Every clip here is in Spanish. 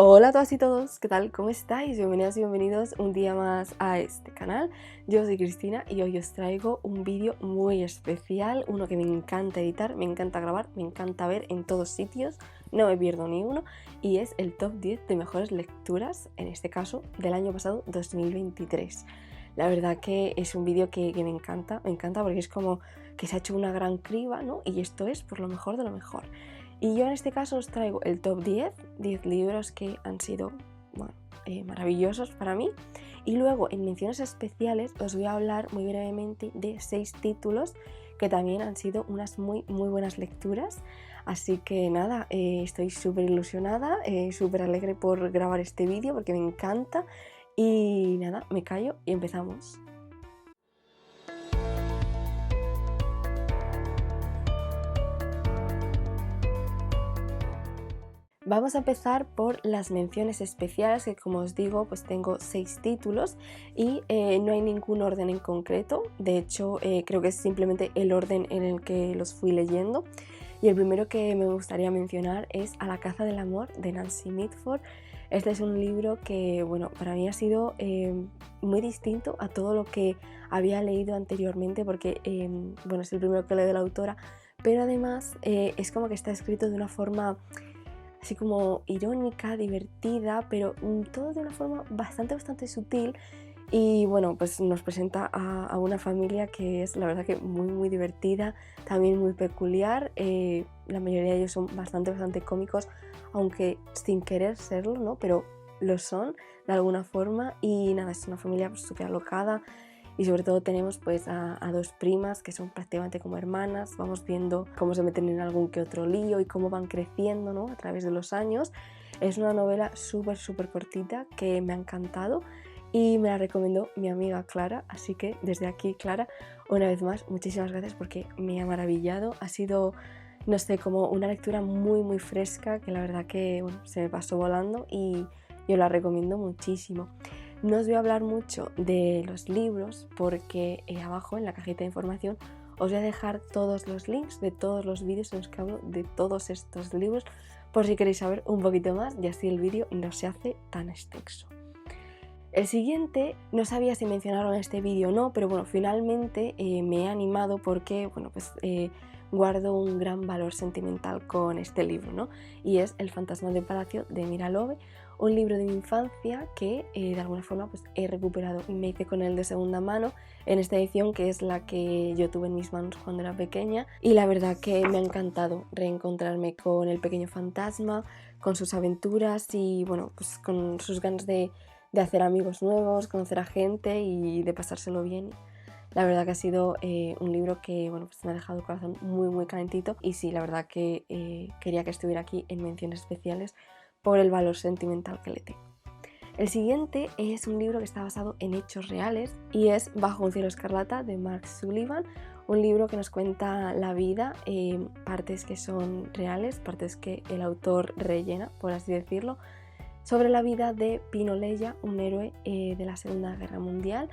Hola a todas y todos, ¿qué tal? ¿Cómo estáis? Bienvenidas y bienvenidos un día más a este canal. Yo soy Cristina y hoy os traigo un vídeo muy especial, uno que me encanta editar, me encanta grabar, me encanta ver en todos sitios, no me pierdo ni uno, y es el top 10 de mejores lecturas, en este caso, del año pasado, 2023. La verdad que es un vídeo que me encanta porque es como que se ha hecho una gran criba, ¿no? Y esto es por lo mejor de lo mejor. Y yo en este caso os traigo el top 10 libros que han sido maravillosos para mí. Y luego en menciones especiales os voy a hablar muy brevemente de 6 títulos que también han sido unas muy buenas lecturas. Así que nada, estoy súper ilusionada, súper alegre por grabar este vídeo porque me encanta. Y nada, me callo y empezamos. Vamos a empezar por las menciones especiales, que como os digo, pues tengo 6 títulos y no hay ningún orden en concreto. De hecho, creo que es simplemente el orden en el que los fui leyendo. Y el primero que me gustaría mencionar es A la caza del amor, de Nancy Mitford. Este es un libro que, bueno, para mí ha sido muy distinto a todo lo que había leído anteriormente, porque, bueno, es el primero que leo de la autora, pero además es como que está escrito de una forma así como irónica, divertida, pero todo de una forma bastante sutil. Y bueno, pues nos presenta a una familia que es la verdad que muy divertida, también muy peculiar. La mayoría de ellos son bastante cómicos, aunque sin querer serlo, ¿no? Pero lo son de alguna forma. Y nada, es una familia súper alocada. Y sobre todo tenemos pues a 2 primas que son prácticamente como hermanas. Vamos viendo cómo se meten en algún que otro lío y cómo van creciendo, ¿no? A través de los años. Es una novela súper cortita que me ha encantado y me la recomendó mi amiga Clara, así que desde aquí, Clara, una vez más, muchísimas gracias porque me ha maravillado. Ha sido, no sé, como una lectura muy fresca que la verdad que bueno, se me pasó volando y yo la recomiendo muchísimo. No os voy a hablar mucho de los libros porque abajo en la cajita de información os voy a dejar todos los links de todos los vídeos en los que hablo de todos estos libros por si queréis saber un poquito más y así el vídeo no se hace tan extenso. El siguiente, no sabía si mencionaron en este vídeo o no, pero bueno, finalmente me he animado porque, bueno, pues guardo un gran valor sentimental con este libro, ¿no? Y es El fantasma del palacio de Mira Love, un libro de mi infancia que de alguna forma pues he recuperado y me hice con él de segunda mano en esta edición que es la que yo tuve en mis manos cuando era pequeña, y la verdad que me ha encantado reencontrarme con el pequeño fantasma, con sus aventuras y bueno, pues con sus ganas de hacer amigos nuevos, conocer a gente y de pasárselo bien. La verdad que ha sido un libro que bueno, pues me ha dejado el corazón muy calentito y sí, la verdad que quería que estuviera aquí en menciones especiales por el valor sentimental que le tengo. El siguiente es un libro que está basado en hechos reales y es Bajo un cielo escarlata de Mark Sullivan, un libro que nos cuenta la vida, partes que son reales, partes que el autor rellena, por así decirlo, sobre la vida de Pino Leia, un héroe de la Segunda Guerra Mundial.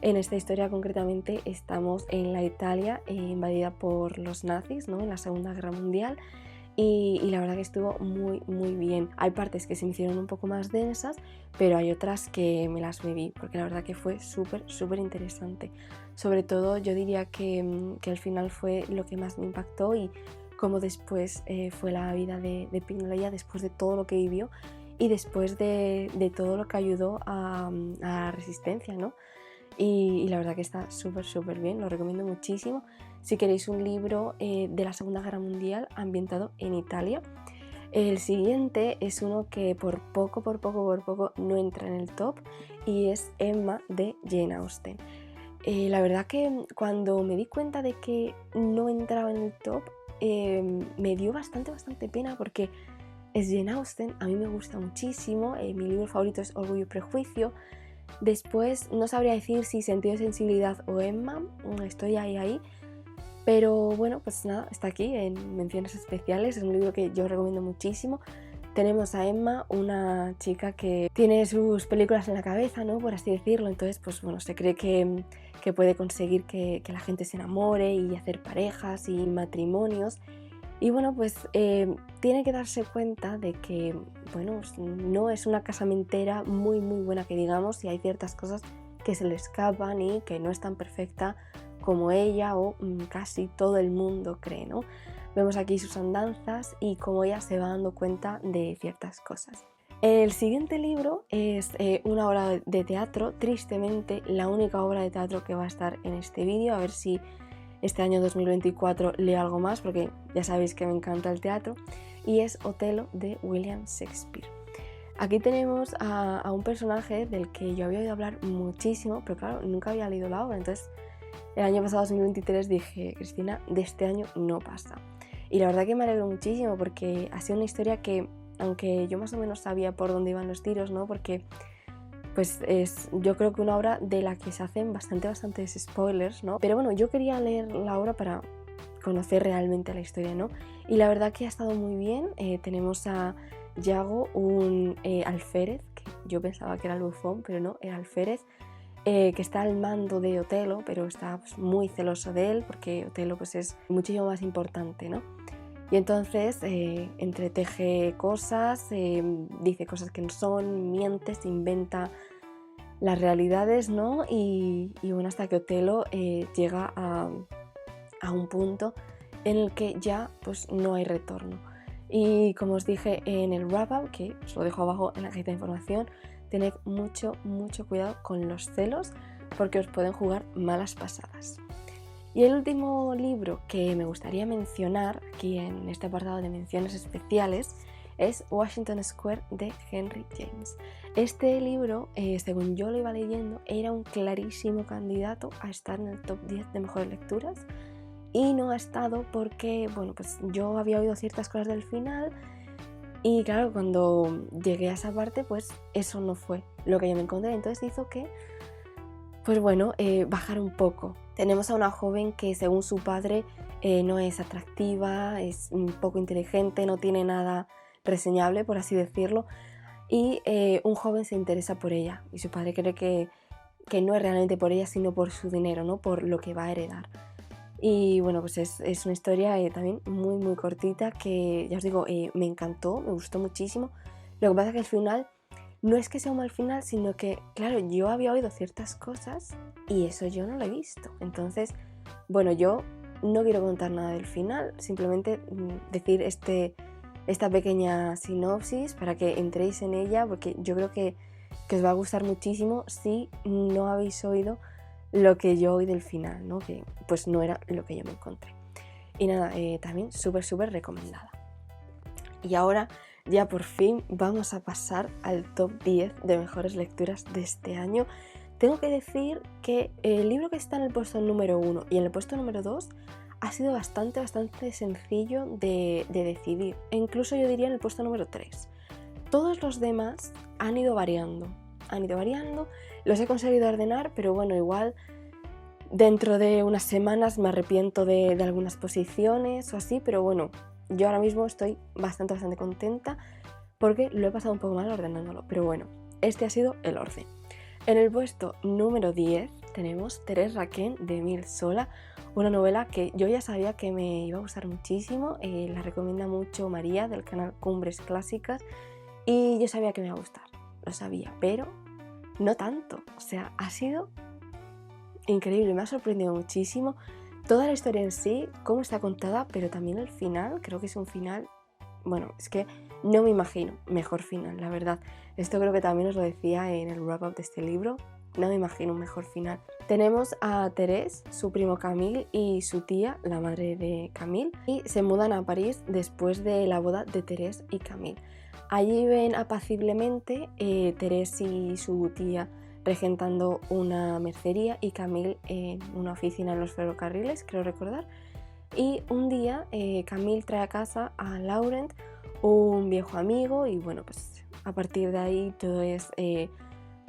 En esta historia concretamente estamos en la Italia invadida por los nazis, ¿no? En la Segunda Guerra Mundial. Y la verdad que estuvo muy bien. Hay partes que se me hicieron un poco más densas, pero hay otras que me las bebí, porque la verdad que fue súper interesante. Sobre todo yo diría que el final fue lo que más me impactó y cómo después fue la vida de Pino Leia después de todo lo que vivió y después de todo lo que ayudó a la resistencia, ¿no? Y la verdad que está súper bien, lo recomiendo muchísimo si queréis un libro de la Segunda Guerra Mundial ambientado en Italia. El siguiente es uno que por poco no entra en el top y es Emma de Jane Austen. La verdad que cuando me di cuenta de que no entraba en el top me dio bastante pena porque es Jane Austen, a mí me gusta muchísimo, mi libro favorito es Orgullo y Prejuicio. Después no sabría decir si Sentido de Sensibilidad o Emma, estoy ahí, pero bueno, pues nada, está aquí en menciones especiales, es un libro que yo recomiendo muchísimo. Tenemos a Emma, una chica que tiene sus películas en la cabeza, ¿no? Por así decirlo, entonces pues bueno, se cree que puede conseguir que la gente se enamore y hacer parejas y matrimonios. Y bueno, pues tiene que darse cuenta de que, bueno, no es una casamentera muy buena que digamos, y hay ciertas cosas que se le escapan y que no es tan perfecta como ella o casi todo el mundo cree, ¿no? Vemos aquí sus andanzas y cómo ella se va dando cuenta de ciertas cosas. El siguiente libro es una obra de teatro, tristemente la única obra de teatro que va a estar en este vídeo, a ver si este año 2024 leo algo más, porque ya sabéis que me encanta el teatro, y es Otelo de William Shakespeare. Aquí tenemos a un personaje del que yo había oído hablar muchísimo, pero claro, nunca había leído la obra, entonces el año pasado, 2023, dije, Cristina, de este año no pasa. Y la verdad que me alegro muchísimo porque ha sido una historia que, aunque yo más o menos sabía por dónde iban los tiros, ¿no? Porque pues es, yo creo que una obra de la que se hacen bastantes spoilers, ¿no? Pero bueno, yo quería leer la obra para conocer realmente la historia, ¿no? Y la verdad que ha estado muy bien. Tenemos a Yago, un alférez, que yo pensaba que era el bufón, pero no, era alférez, que está al mando de Otelo, pero está pues, muy celoso de él porque Otelo pues, es muchísimo más importante, ¿no? Y entonces entreteje cosas, dice cosas que no son, miente, se inventa las realidades, ¿no? Y bueno, hasta que Otelo llega a un punto en el que ya pues no hay retorno. Y como os dije en el wrap-up, que os lo dejo abajo en la cajita de información, tened mucho cuidado con los celos porque os pueden jugar malas pasadas. Y el último libro que me gustaría mencionar aquí en este apartado de menciones especiales es Washington Square de Henry James. Este libro, según yo lo iba leyendo, era un clarísimo candidato a estar en el top 10 de mejores lecturas y no ha estado porque, bueno, pues yo había oído ciertas cosas del final y claro, cuando llegué a esa parte, pues eso no fue lo que yo me encontré. Entonces hizo que, pues bueno, bajar un poco. Tenemos a una joven que según su padre no es atractiva, es un poco inteligente, no tiene nada reseñable, por así decirlo, y un joven se interesa por ella y su padre cree que no es realmente por ella, sino por su dinero, ¿no? Por lo que va a heredar. Y bueno, pues es una historia también muy cortita que, ya os digo, me encantó, me gustó muchísimo. Lo que pasa es que el final no es que sea un mal final, sino que, claro, yo había oído ciertas cosas y eso yo no lo he visto. Entonces, bueno, yo no quiero contar nada del final, simplemente decir esta pequeña sinopsis para que entréis en ella, porque yo creo que os va a gustar muchísimo si no habéis oído lo que yo oí del final, ¿no? Que pues no era lo que yo me encontré. Y nada, también súper recomendada. Y ahora ya por fin vamos a pasar al top 10 de mejores lecturas de este año. Tengo que decir que el libro que está en el puesto número 1 y en el puesto número 2 ha sido bastante sencillo de decidir. E incluso yo diría en el puesto número 3. Todos los demás han ido variando, los he conseguido ordenar, pero bueno, igual dentro de unas semanas me arrepiento de algunas posiciones o así, pero bueno, yo ahora mismo estoy bastante contenta porque lo he pasado un poco mal ordenándolo, pero bueno, este ha sido el orden. En el puesto número 10 tenemos Thérèse Raquin de Émile Zola, una novela que yo ya sabía que me iba a gustar muchísimo, la recomienda mucho María del canal Cumbres Clásicas y yo sabía que me iba a gustar, lo sabía, pero no tanto, o sea, ha sido increíble, me ha sorprendido muchísimo toda la historia en sí, cómo está contada, pero también el final, creo que es un final, bueno, es que no me imagino mejor final, la verdad. Esto creo que también os lo decía en el wrap-up de este libro, no me imagino un mejor final. Tenemos a Thérèse, su primo Camille y su tía, la madre de Camille, y se mudan a París después de la boda de Thérèse y Camille. Allí ven apaciblemente Thérèse y su tía regentando una mercería y Camille en una oficina en los ferrocarriles, creo recordar. Y un día Camille trae a casa a Laurent, un viejo amigo, y bueno, pues a partir de ahí todo es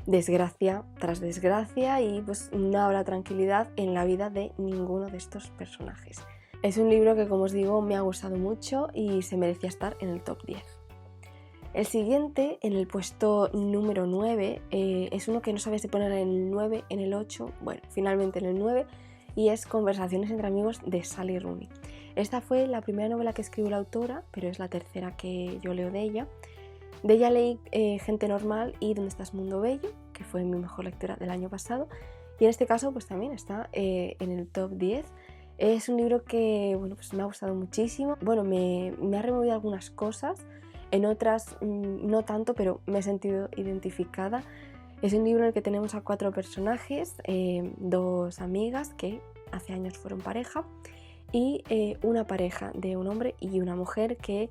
desgracia tras desgracia y pues no habrá tranquilidad en la vida de ninguno de estos personajes. Es un libro que, como os digo, me ha gustado mucho y se merecía estar en el top 10. El siguiente, en el puesto número 9, es uno que no sabía si poner en el 9, en el 8, bueno, finalmente en el 9, y es Conversaciones entre amigos de Sally Rooney. Esta fue la primera novela que escribió la autora, pero es la tercera que yo leo de ella. De ella leí Gente normal y ¿Dónde estás, mundo bello?, que fue mi mejor lectura del año pasado, y en este caso pues también está en el top 10. Es un libro que bueno, pues me ha gustado muchísimo. Bueno, me ha removido algunas cosas, en otras no tanto, pero me he sentido identificada. Es un libro en el que tenemos a 4 personajes, 2 amigas que hace años fueron pareja y una pareja de un hombre y una mujer que,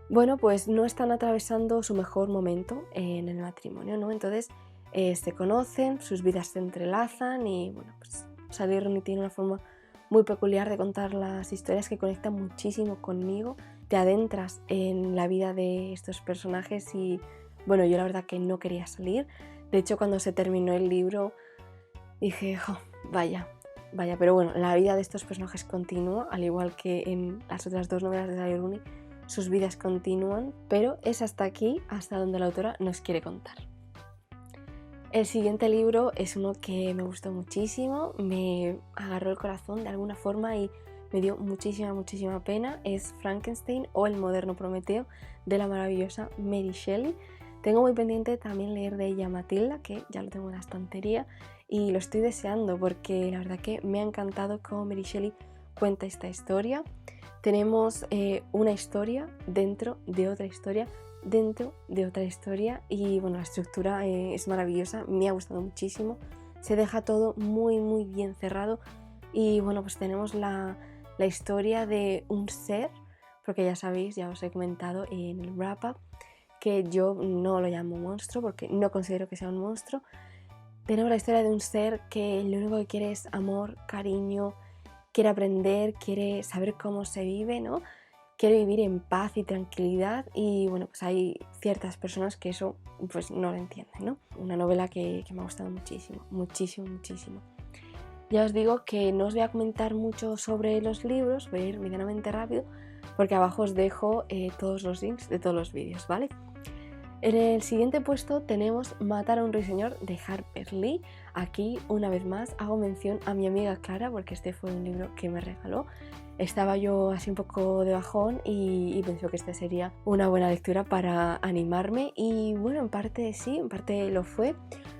bueno, pues no están atravesando su mejor momento en el matrimonio, ¿no? Entonces se conocen, sus vidas se entrelazan y bueno, pues Sally Rooney tiene una forma muy peculiar de contar las historias que conectan muchísimo conmigo. Te adentras en la vida de estos personajes y bueno, yo la verdad que no quería salir. De hecho, cuando se terminó el libro dije, oh, vaya, pero bueno, la vida de estos personajes continúa, al igual que en las otras 2 novelas de Sally Rooney, sus vidas continúan, pero es hasta aquí, hasta donde la autora nos quiere contar. El siguiente libro es uno que me gustó muchísimo, me agarró el corazón de alguna forma y me dio muchísima pena. Es Frankenstein o El moderno Prometeo, de la maravillosa Mary Shelley. Tengo muy pendiente también leer de ella Matilda, que ya lo tengo en la estantería y lo estoy deseando porque la verdad que me ha encantado cómo Mary Shelley cuenta esta historia. Tenemos una historia dentro de otra historia dentro de otra historia y bueno, la estructura es maravillosa, me ha gustado muchísimo, se deja todo muy bien cerrado y bueno, pues tenemos la historia de un ser, porque ya sabéis, ya os he comentado en el wrap-up que yo no lo llamo monstruo porque no considero que sea un monstruo. Tenemos la historia de un ser que lo único que quiere es amor, cariño, quiere aprender, quiere saber cómo se vive, ¿no? Quiere vivir en paz y tranquilidad y bueno, pues hay ciertas personas que eso pues no lo entienden, ¿no? Una novela que me ha gustado muchísimo. Ya os digo que no os voy a comentar mucho sobre los libros, voy a ir medianamente rápido porque abajo os dejo todos los links de todos los vídeos, ¿vale? En el siguiente puesto tenemos Matar a un ruiseñor de Harper Lee. Aquí una vez más hago mención a mi amiga Clara porque este fue un libro que me regaló. Estaba yo así un poco de bajón y pensé que esta sería una buena lectura para animarme y bueno, en parte sí, en parte lo fue.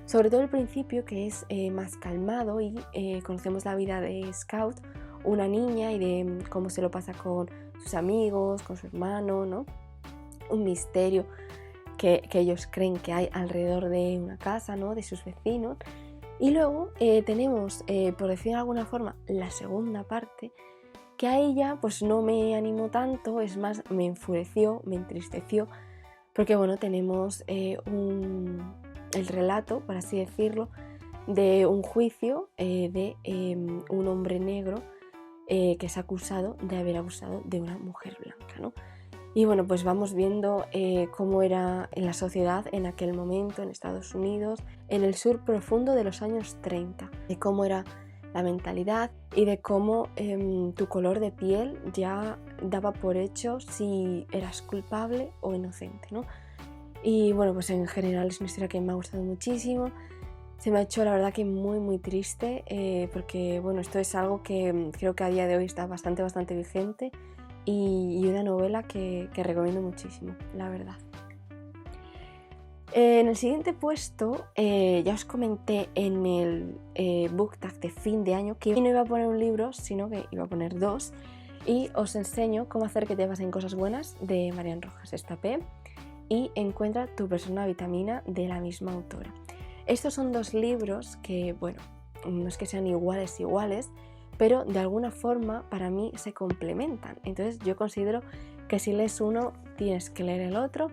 Sobre todo el principio, que es más calmado y conocemos la vida de Scout, una niña, y de cómo se lo pasa con sus amigos, con su hermano, ¿no? Un misterio que ellos creen que hay alrededor de una casa, ¿no? De sus vecinos. Y luego tenemos, por decir de alguna forma, la segunda parte, que a ella pues no me animó tanto, es más, me enfureció, me entristeció, porque bueno, tenemos el relato, por así decirlo, de un juicio de un hombre negro que es acusado de haber abusado de una mujer blanca, ¿no? Y bueno, pues vamos viendo cómo era en la sociedad en aquel momento, en Estados Unidos, en el sur profundo de los años 30, de cómo era la mentalidad y de cómo tu color de piel ya daba por hecho si eras culpable o inocente, ¿no? Y bueno, pues en general es una historia que me ha gustado muchísimo. Se me ha hecho la verdad que muy triste porque bueno, esto es algo que creo que a día de hoy está bastante vigente y una novela que recomiendo muchísimo, la verdad. En el siguiente puesto, ya os comenté en el book tag de fin de año que no iba a poner un libro, sino que iba a poner 2, y os enseño cómo hacer que te pasen cosas buenas de Marian Rojas Estapé y Encuentra tu persona vitamina de la misma autora. Estos son 2 libros que, bueno, no es que sean iguales, pero de alguna forma para mí se complementan. Entonces yo considero que si lees uno tienes que leer el otro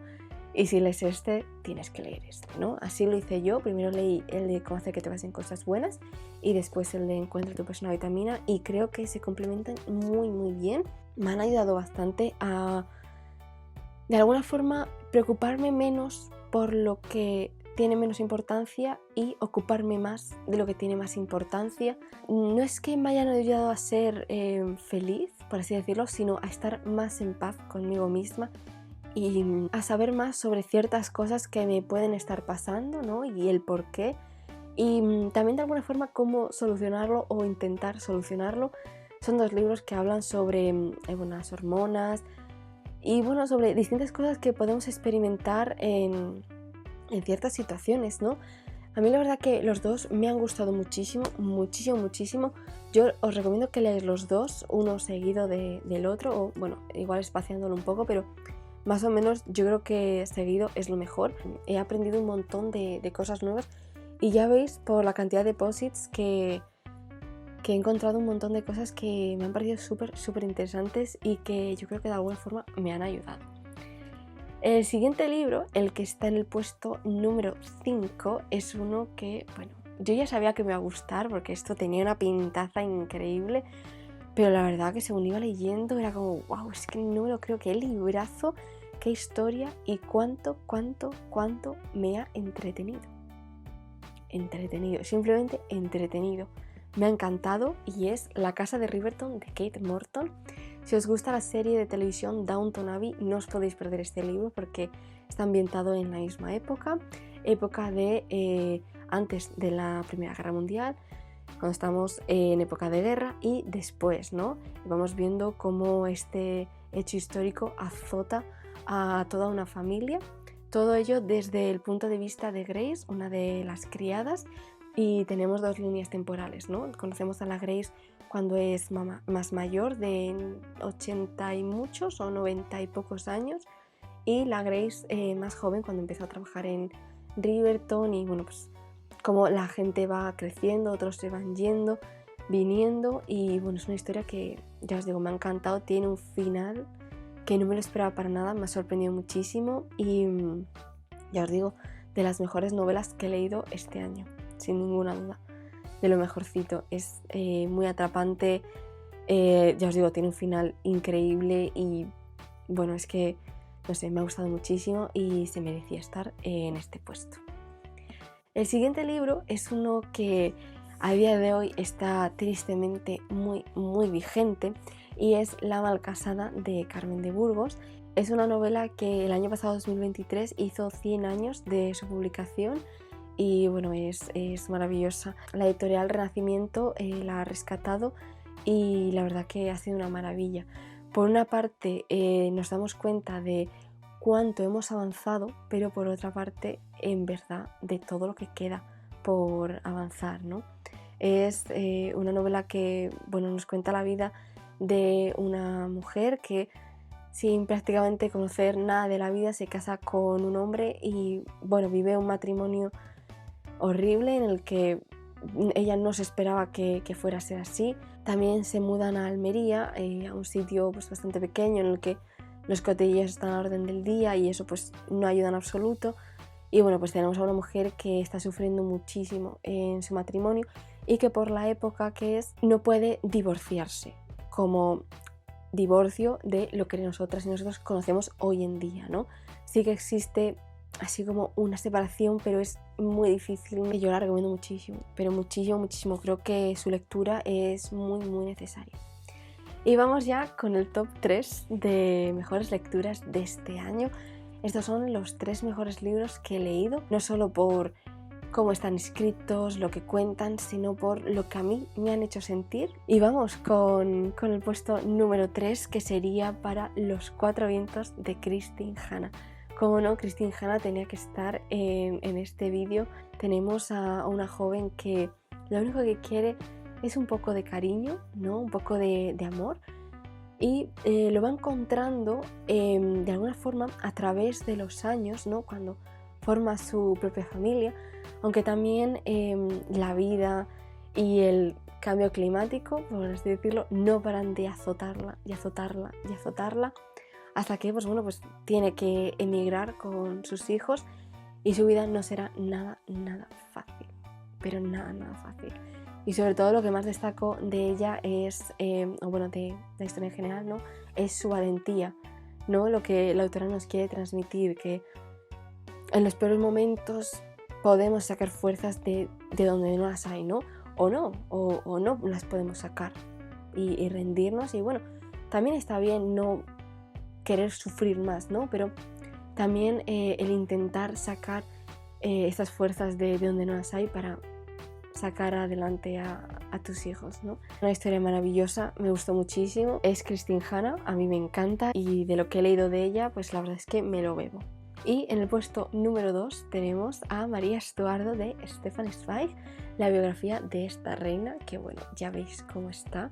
y si lees este tienes que leer este, ¿no? Así lo hice yo. Primero leí el de Cómo hacer que te pasen cosas buenas y después el de Encuentra tu persona vitamina y creo que se complementan muy bien. Me han ayudado bastante a, de alguna forma, preocuparme menos por lo que tiene menos importancia y ocuparme más de lo que tiene más importancia. No es que me hayan ayudado a ser feliz, por así decirlo, sino a estar más en paz conmigo misma y a saber más sobre ciertas cosas que me pueden estar pasando, ¿no? Y el por qué. Y también de alguna forma cómo solucionarlo o intentar solucionarlo. Son dos libros que hablan sobre bueno, las hormonas y bueno, sobre distintas cosas que podemos experimentar en ciertas situaciones, ¿no? A mí la verdad que los dos me han gustado muchísimo, muchísimo, muchísimo. Yo os recomiendo que leáis los dos, uno seguido del otro, o bueno, igual espaciándolo un poco, pero más o menos yo creo que seguido es lo mejor. He aprendido un montón de cosas nuevas y ya veis por la cantidad de posits que he encontrado un montón de cosas que me han parecido súper, súper interesantes y que yo creo que de alguna forma me han ayudado. El siguiente libro, el que está en el puesto número 5, es uno que, bueno, yo ya sabía que me iba a gustar porque esto tenía una pintaza increíble, pero la verdad que según iba leyendo era como, wow, es que no me lo creo, qué librazo, qué historia y cuánto me ha entretenido. Entretenido, simplemente entretenido. Me ha encantado y es La casa de Riverton de Kate Morton. Si os gusta la serie de televisión Downton Abbey, no os podéis perder este libro porque está ambientado en la misma época de antes de la Primera Guerra Mundial, cuando estamos en época de guerra y después, ¿no? Vamos viendo cómo este hecho histórico azota a toda una familia. Todo ello desde el punto de vista de Grace, una de las criadas, y tenemos dos líneas temporales, ¿no? Conocemos a la Grace cuando es más mayor, de 80 y muchos o 90 y pocos años, y la Grace más joven cuando empezó a trabajar en Riverton y bueno, pues como la gente va creciendo, otros se van yendo, viniendo y bueno, es una historia que ya os digo, me ha encantado, tiene un final que no me lo esperaba para nada, me ha sorprendido muchísimo y ya os digo, de las mejores novelas que he leído este año, sin ninguna duda. De lo mejorcito, es muy atrapante, ya os digo, tiene un final increíble y bueno, es que, no sé, me ha gustado muchísimo y se merecía estar en este puesto. El siguiente libro es uno que a día de hoy está tristemente muy, muy vigente y es La malcasada de Carmen de Burgos. Es una novela que el año pasado, 2023, hizo 100 años de su publicación. Y bueno, es maravillosa. La editorial Renacimiento la ha rescatado y la verdad que ha sido una maravilla. Por una parte nos damos cuenta de cuánto hemos avanzado, pero por otra parte, en verdad, de todo lo que queda por avanzar, ¿no? Es una novela que, bueno, nos cuenta la vida de una mujer que sin prácticamente conocer nada de la vida se casa con un hombre y, bueno, vive un matrimonio horrible en el que ella no se esperaba que fuera a ser así. También se mudan a Almería, a un sitio pues, bastante pequeño en el que los cotilleos están a la orden del día y eso pues no ayuda en absoluto. Y bueno, pues tenemos a una mujer que está sufriendo muchísimo en su matrimonio y que por la época que es no puede divorciarse como divorcio de lo que nosotras y nosotros conocemos hoy en día, ¿no? Sí que existe así como una separación, pero es muy difícil. Yo la recomiendo muchísimo, pero muchísimo, muchísimo. Creo que su lectura es muy, muy necesaria. Y vamos ya con el top 3 de mejores lecturas de este año. Estos son los 3 mejores libros que he leído, no solo por cómo están escritos, lo que cuentan, sino por lo que a mí me han hecho sentir. Y vamos con el puesto número 3, que sería para Los 4 vientos de Christine Hanna. Como no, Christine Hanna tenía que estar en este vídeo. Tenemos a una joven que lo único que quiere es un poco de cariño, ¿no? Un poco de amor. Y lo va encontrando de alguna forma a través de los años, ¿no? Cuando forma su propia familia, aunque también la vida y el cambio climático, por así decirlo, no paran de azotarla y azotarla y azotarla, hasta que pues, bueno, pues tiene que emigrar con sus hijos y su vida no será nada fácil, pero nada fácil. Y sobre todo lo que más destaco de ella es, o bueno, de la historia en general, ¿no? Es su valentía, ¿no? Lo que la autora nos quiere transmitir, que en los peores momentos podemos sacar fuerzas de donde no las hay, ¿no? O no las podemos sacar y rendirnos. Y bueno, también está bien no querer sufrir más, ¿no? Pero también el intentar sacar estas fuerzas de donde no las hay para sacar adelante a tus hijos, ¿no? Una historia maravillosa, me gustó muchísimo. Es Christine Hanna, a mí me encanta y de lo que he leído de ella, pues la verdad es que me lo bebo. Y en el puesto número 2 tenemos a María Estuardo de Stefan Zweig, la biografía de esta reina, que bueno, ya veis cómo está.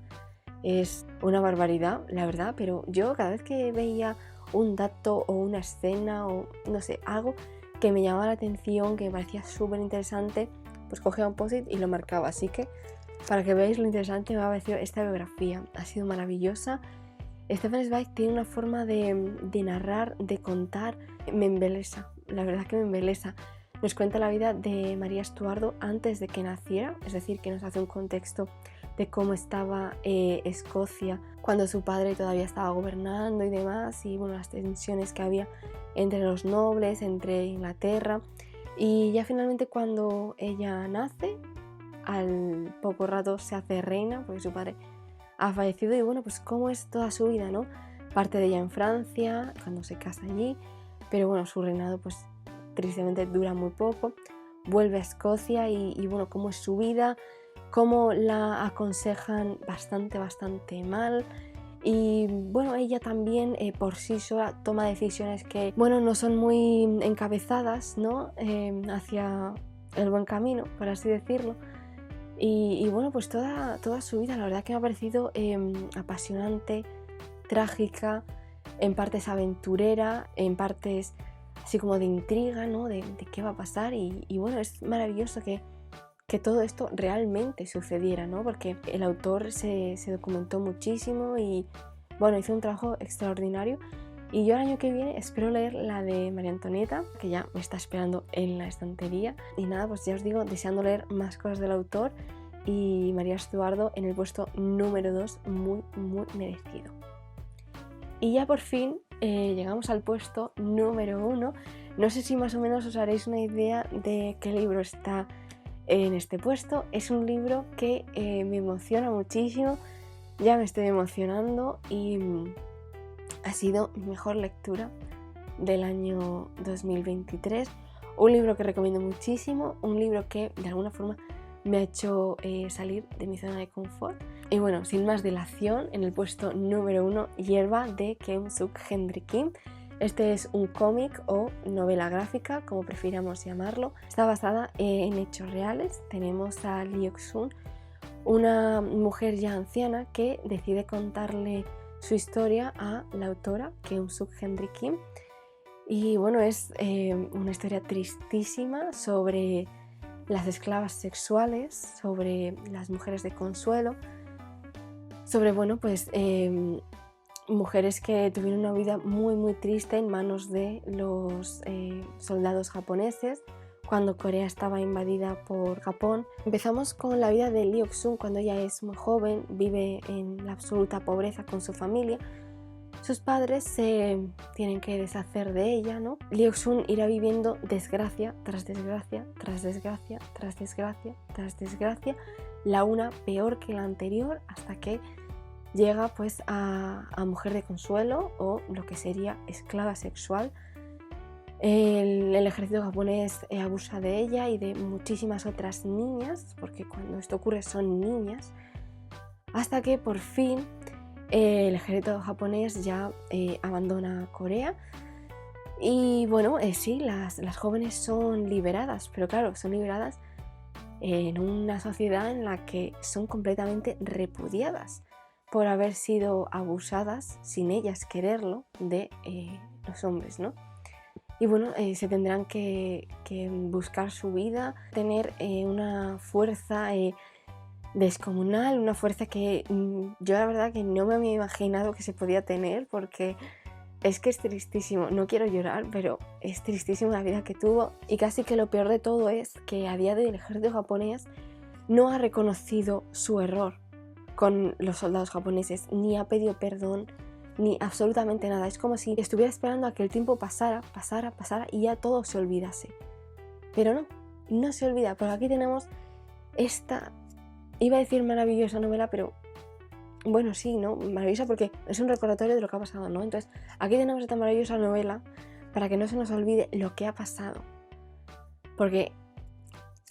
Es una barbaridad, la verdad, pero yo cada vez que veía un dato o una escena o no sé, algo que me llamaba la atención, que me parecía súper interesante, pues cogía un post-it y lo marcaba. Así que para que veáis lo interesante me ha parecido esta biografía, ha sido maravillosa. Stefan Zweig tiene una forma de narrar, de contar, me embelesa, la verdad que me embelesa. Nos cuenta la vida de María Estuardo antes de que naciera, es decir, que nos hace un contexto de cómo estaba Escocia cuando su padre todavía estaba gobernando y demás, y bueno, las tensiones que había entre los nobles, entre Inglaterra. Y ya finalmente cuando ella nace, al poco rato se hace reina porque su padre ha fallecido, y bueno, pues cómo es toda su vida, ¿no? Parte de ella en Francia, cuando se casa allí, pero bueno, su reinado pues tristemente dura muy poco. Vuelve a Escocia y bueno, cómo es su vida, cómo la aconsejan bastante mal. Y bueno, ella también por sí sola toma decisiones que, bueno, no son muy encabezadas, ¿no? Hacia el buen camino, por así decirlo. Y bueno, pues toda su vida, la verdad que me ha parecido apasionante, trágica, en partes aventurera, en partes así como de intriga, ¿no? De qué va a pasar. Y bueno, es maravilloso que todo esto realmente sucediera, ¿no? Porque el autor se documentó muchísimo y bueno, hizo un trabajo extraordinario. Y yo el año que viene espero leer la de María Antonieta, que ya me está esperando en la estantería. Y nada, pues ya os digo, deseando leer más cosas del autor. Y María Estuardo en el puesto número 2, muy merecido. Y ya por fin llegamos al puesto número 1. No sé si más o menos os haréis una idea de qué libro está en este puesto. Es un libro que me emociona muchísimo, ya me estoy emocionando y ha sido mi mejor lectura del año 2023. Un libro que recomiendo muchísimo, un libro que de alguna forma me ha hecho salir de mi zona de confort. Y bueno, sin más dilación, en el puesto número 1, Hierba de Keum-Suk Hendrik Kim. Este es un cómic o novela gráfica, como prefiramos llamarlo. Está basada en hechos reales. Tenemos a Lee Ok-sun, una mujer ya anciana que decide contarle su historia a la autora Keum-Suk Hendrik Kim. Y bueno, es una historia tristísima sobre las esclavas sexuales, sobre las mujeres de consuelo, sobre, bueno, pues mujeres que tuvieron una vida muy triste en manos de los soldados japoneses cuando Corea estaba invadida por Japón. Empezamos con la vida de Lee Ok-sun cuando ella es muy joven, vive en la absoluta pobreza con su familia. Sus padres se tienen que deshacer de ella, ¿no? Lee Ok-sun irá viviendo desgracia tras desgracia, tras desgracia, tras desgracia, tras desgracia, la una peor que la anterior, hasta que llega pues a mujer de consuelo, o lo que sería esclava sexual. El ejército japonés abusa de ella y de muchísimas otras niñas, porque cuando esto ocurre son niñas, hasta que por fin el ejército japonés ya abandona Corea. Y bueno, sí, las jóvenes son liberadas, pero claro, son liberadas en una sociedad en la que son completamente repudiadas por haber sido abusadas, sin ellas quererlo, de los hombres, ¿no? Y bueno, se tendrán que buscar su vida, tener una fuerza descomunal, una fuerza que yo la verdad que no me había imaginado que se podía tener, porque es que es tristísimo, no quiero llorar, pero es tristísimo la vida que tuvo. Y casi que lo peor de todo es que a día de hoy el ejército japonés no ha reconocido su error con los soldados japoneses, ni ha pedido perdón, ni absolutamente nada. Es como si estuviera esperando a que el tiempo pasara y ya todo se olvidase. Pero no se olvida, porque aquí tenemos esta, iba a decir maravillosa novela, pero bueno, sí, ¿no? Maravillosa porque es un recordatorio de lo que ha pasado, ¿no? Entonces, aquí tenemos esta maravillosa novela para que no se nos olvide lo que ha pasado. Porque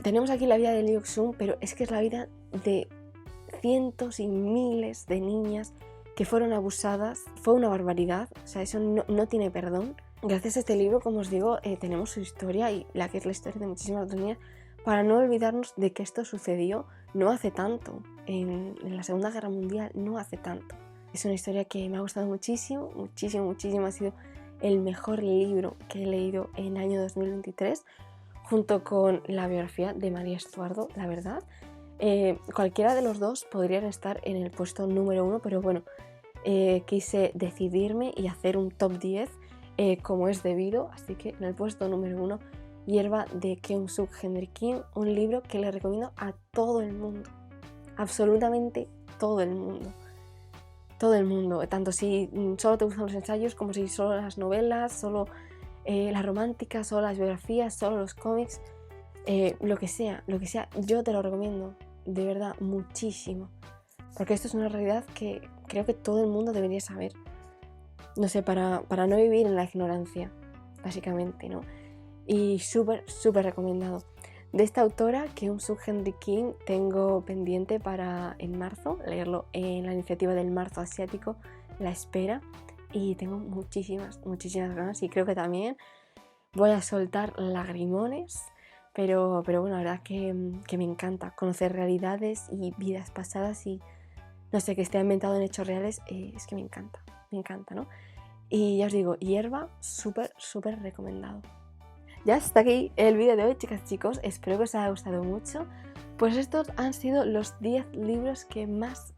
tenemos aquí la vida de Lee Ok-sung, pero es que es la vida de cientos y miles de niñas que fueron abusadas. Fue una barbaridad, o sea, eso no tiene perdón. Gracias a este libro, como os digo, tenemos su historia y la que es la historia de muchísimas otras niñas, para no olvidarnos de que esto sucedió no hace tanto, en la Segunda Guerra Mundial, no hace tanto. Es una historia que me ha gustado muchísimo, muchísimo, muchísimo. Ha sido el mejor libro que he leído en el año 2023, junto con la biografía de María Estuardo, la verdad. Cualquiera de los dos podrían estar en el puesto número 1, pero bueno, quise decidirme y hacer un top 10 como es debido, así que en el puesto número 1, Hierba de Keum-suk Henry Kim, un libro que le recomiendo a todo el mundo, absolutamente todo el mundo. Todo el mundo, tanto si solo te gustan los ensayos como si solo las novelas, solo las románticas, solo las biografías, solo los cómics, lo que sea, yo te lo recomiendo, de verdad, muchísimo. Porque esto es una realidad que creo que todo el mundo debería saber. No sé, para no vivir en la ignorancia, básicamente, ¿no? Y súper, súper recomendado. De esta autora, Keum-suk Henry Kim, tengo pendiente para en marzo leerlo en la iniciativa del marzo asiático, La Espera, y tengo muchísimas, muchísimas ganas, y creo que también voy a soltar lagrimones, pero bueno, la verdad que me encanta conocer realidades y vidas pasadas y, no sé, que esté ambientado en hechos reales, es que me encanta, ¿no? Y ya os digo, Hierba, súper, súper recomendado. Ya está aquí el vídeo de hoy, chicas y chicos, espero que os haya gustado mucho. Pues estos han sido los 10 libros que más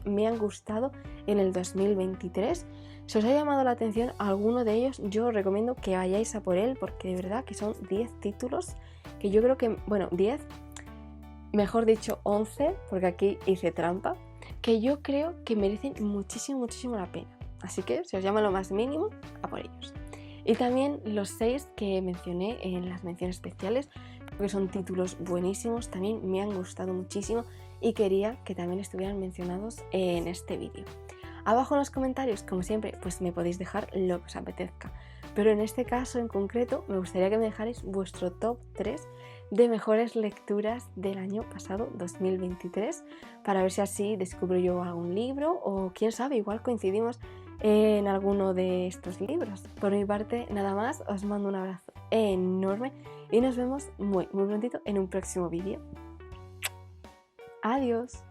me han gustado en el 2023. Si os ha llamado la atención alguno de ellos, yo os recomiendo que vayáis a por él, porque de verdad que son 10 títulos que yo creo que, bueno, 10, mejor dicho 11, porque aquí hice trampa, que yo creo que merecen muchísimo, muchísimo la pena. Así que si os llama lo más mínimo, a por ellos. Y también los 6 que mencioné en las menciones especiales, porque son títulos buenísimos, también me han gustado muchísimo y quería que también estuvieran mencionados en este vídeo. Abajo en los comentarios, como siempre, pues me podéis dejar lo que os apetezca. Pero en este caso en concreto me gustaría que me dejarais vuestro top 3 de mejores lecturas del año pasado, 2023, para ver si así descubro yo algún libro o quién sabe, igual coincidimos en alguno de estos libros. Por mi parte, nada más, os mando un abrazo enorme y nos vemos muy prontito en un próximo vídeo. Adiós.